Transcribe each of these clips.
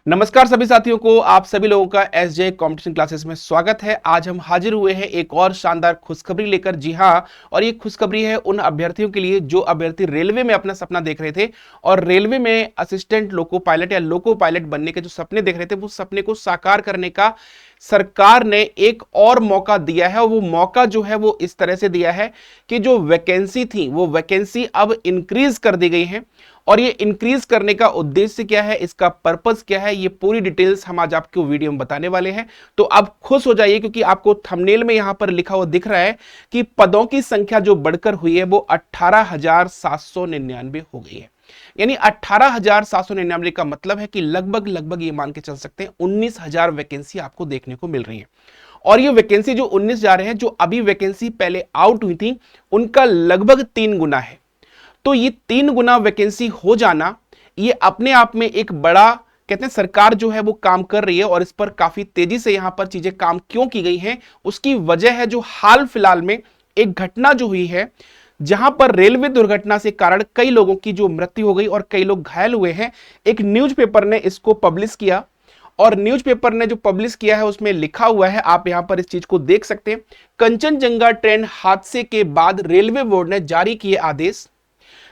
नमस्कार सभी साथियों को, आप सभी लोगों का एसजे कंपटीशन क्लासेस में स्वागत है। आज हम हाजिर हुए हैं एक और शानदार खुशखबरी लेकर। जी हाँ, और ये खुशखबरी है उन अभ्यर्थियों के लिए जो अभ्यर्थी रेलवे में अपना सपना देख रहे थे और रेलवे में असिस्टेंट लोको पायलट या लोको पायलट बनने के जो सपने देख रहे थे, वो सपने को साकार करने का सरकार ने एक और मौका दिया है। और वो मौका जो है वो इस तरह से दिया है कि जो वैकेंसी थी वो वैकेंसी अब इंक्रीज कर दी गई है। और ये इंक्रीज करने का उद्देश्य क्या है, इसका पर्पस क्या है, ये पूरी डिटेल्स हम आज आपको वीडियो में बताने वाले हैं। तो आप खुश हो जाइए क्योंकि आपको थंबनेल में यहां पर लिखा हुआ दिख रहा है कि पदों की संख्या जो बढ़कर हुई है वो 18,799 हो गई है। यानी 18,799 का मतलब है कि लगभग ये मान के चल सकते हैं 19,000 वैकेंसी आपको देखने को मिल रही है। और ये वैकेंसी जो 19 जा रहे हैं, जो अभी वैकेंसी पहले आउट हुई थी उनका लगभग 3 गुना है। तो ये 3 गुना वैकेंसी हो जाना, ये अपने आप में एक बड़ा, कहते हैं सरकार जो है वो काम कर रही है और इस पर काफी तेजी से यहां पर चीजें काम क्यों की गई हैं, उसकी वजह है जो हाल फिलहाल में एक घटना जो हुई है जहां पर रेलवे दुर्घटना से कारण कई लोगों की जो मृत्यु हो गई और कई लोग घायल हुए हैं। एक न्यूज़पेपर ने इसको पब्लिश किया और न्यूज़पेपर ने जो पब्लिश किया है उसमें लिखा हुआ है, आप यहां पर इस चीज को देख सकते हैं। कंचनजंगा ट्रेन हादसे के बाद रेलवे बोर्ड ने जारी किए आदेश,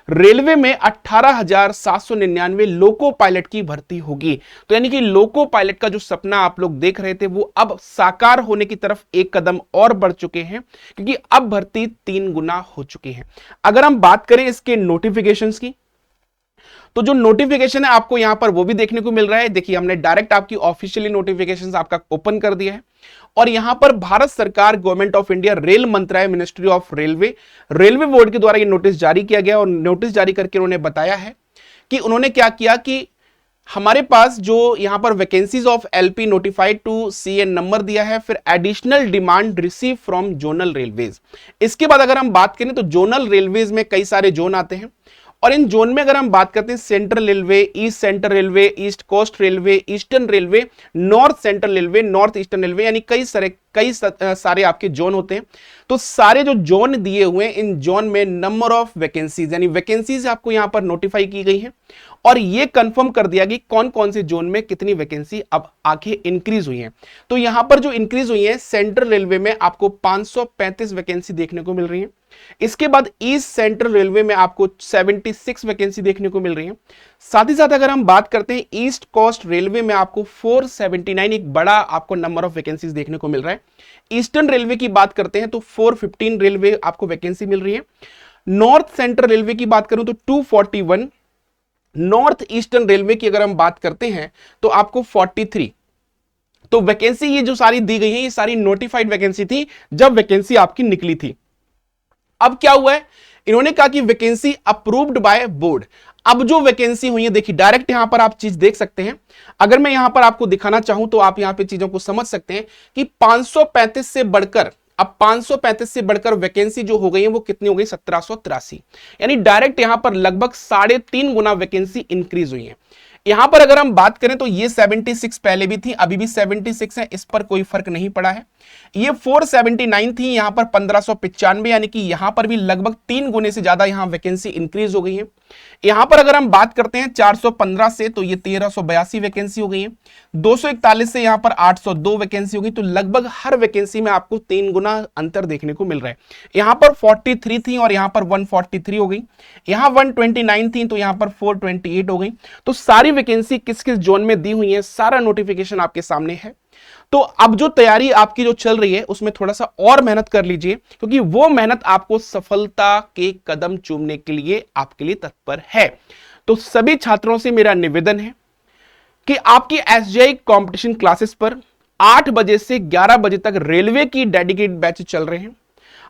रेलवे में 18,799 लोको पायलट की भर्ती होगी। तो यानी कि लोको पायलट का जो सपना आप लोग देख रहे थे वो अब साकार होने की तरफ एक कदम और बढ़ चुके हैं, क्योंकि अब भर्ती 3 गुना हो चुकी है। अगर हम बात करें इसके नोटिफिकेशंस की, तो जो नोटिफिकेशन है आपको यहां पर वो भी देखने को मिल रहा है। देखिए, हमने डायरेक्ट आपकी ऑफिशियली नोटिफिकेशन आपका ओपन कर दिया है और यहां पर भारत सरकार, गवर्नमेंट ऑफ इंडिया, रेल मंत्रालय, ministry of railway, railway board के द्वारा ये नोटिस जारी किया गया। और नोटिस जारी करके उन्होंने बताया है कि उन्होंने क्या किया कि हमारे पास जो यहां पर vacancies of LP notified to CN number दिया है, फिर additional demand receive from zonal railways. इसके बाद अगर हम बात करें तो जोनल रेलवेज में कई सारे जोन आते हैं और इन जोन में अगर हम बात करते हैं central railway, east central railway, east coast railway, eastern railway, north central railway, north eastern railway, यानी कई सारे आपके जोन होते हैं। तो सारे जो जोन दिए हुए हैं, इन जोन में नंबर ऑफ वैकेंसीज यानी वैकेंसीज आपको यहां पर नोटिफाई की गई है और ये कंफर्म कर दिया कि कौन कौन से जोन में कितनी वैकेंसी अब आगे इंक्रीज हुई है। तो यहां पर जो इंक्रीज हुई है, सेंट्रल रेलवे में आपको 535 वैकेंसी देखने को मिल रही है। इसके बाद ईस्ट सेंट्रल रेलवे में आपको 76 वैकेंसी देखने को मिल रही है। साथ ही साथ अगर हम बात करते हैं ईस्ट कोस्ट रेलवे में आपको 479, एक बड़ा आपको नंबर ऑफ वैकेंसीज देखने को मिल रहा है। ईस्टर्न रेलवे की बात करते हैं तो 415 रेलवे आपको वैकेंसी मिल रही है। नॉर्थ सेंट्रल रेलवे की बात करूं तो 241, नॉर्थ ईस्टर्न रेलवे की अगर हम बात करते हैं तो आपको 43। तो वैकेंसी ये जो सारी दी गई है, ये सारी नोटिफाइड वैकेंसी थी जब वैकेंसी आपकी निकली थी। अब क्या हुआ है, इन्होंने कहा कि वैकेंसी अप्रूव्ड बाय बोर्ड। अब जो वैकेंसी हुई है, देखिए डायरेक्ट यहां पर आप चीज देख सकते हैं। अगर मैं यहां पर आपको दिखाना चाहूं तो आप यहां पे चीजों को समझ सकते हैं कि 535 से बढ़कर, अब 535 से बढ़कर वैकेंसी जो हो गई है वो कितनी हो गई, 1783। यानी डायरेक्ट यहां पर लगभग 3.5 गुना वैकेंसी इंक्रीज हुई है। यहां पर अगर हम बात करें तो ये 76 पहले भी थी, अभी भी 76 है, इस पर कोई फर्क नहीं पड़ा है। ये 479 थी, यहां पर 1595, यानी कि यहां पर भी लगभग 3 गुने से ज्यादा यहां वैकेंसी इंक्रीज हो गई है। यहां पर अगर हम बात करते हैं 415 से तो ये 1382 वैकेंसी हो गई है। 241 से यहां पर 802 वैकेंसी हो गई। तो लगभग हर वैकेंसी में आपको 3 गुना अंतर देखने को मिल रहा है। यहां पर 43 थी और यहां पर 143 हो गई। यहां 129 थी तो यहां पर 428 हो गई। तो सारी वैकेंसी किस किस जोन में दी हुई है, सारा नोटिफिकेशन आपके सामने है। तो अब जो तैयारी आपकी जो चल रही है उसमें थोड़ा सा और मेहनत कर लीजिए, क्योंकि वो मेहनत आपको सफलता के कदम चूमने के लिए आपके लिए तत्पर है। तो सभी छात्रों से मेरा निवेदन है कि आपकी एसजीआई कंपटीशन क्लासेस पर 8 बजे से 11 बजे तक रेलवे की डेडिकेटेड बैच चल रहे हैं।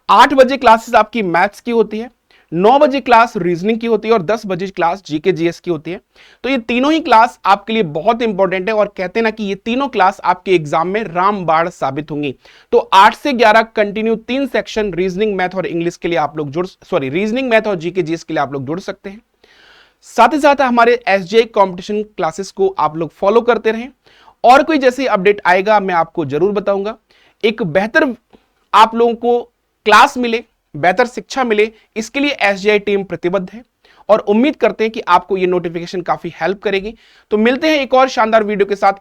8 बजे क्लासेस आपकी मैथ्स की होती है, 9 बजे क्लास रीजनिंग की होती है और 10 बजे क्लास जीके जीएस की होती है। तो ये तीनों ही क्लास आपके लिए बहुत इंपॉर्टेंट है और कहते हैं ना कि ये तीनों क्लास आपके एग्जाम में रामबाण साबित होंगी। तो 8 से 11 कंटिन्यू 3 सेक्शन रीजनिंग, मैथ और इंग्लिश के लिए आप लोग रीजनिंग, मैथ और जीके जीएस के लिए आप लोग जुड़ सकते हैं। साथ ही साथ हमारे एसजीआई कंपटीशन क्लासेस को आप लोग फॉलो करते रहें और कोई जैसे अपडेट आएगा मैं आपको जरूर बताऊंगा। एक बेहतर आप लोगों को क्लास मिले, बेहतर शिक्षा मिले, इसके लिए एसजीआई टीम प्रतिबद्ध है और उम्मीद करते हैं कि आपको ये नोटिफिकेशन काफी हेल्प करेगी। तो मिलते हैं एक और शानदार वीडियो के साथ,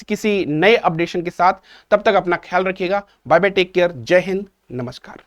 किसी नए अपडेशन के साथ। तब तक अपना ख्याल रखिएगा। बाय बाय, टेक केयर, जय हिंद, नमस्कार।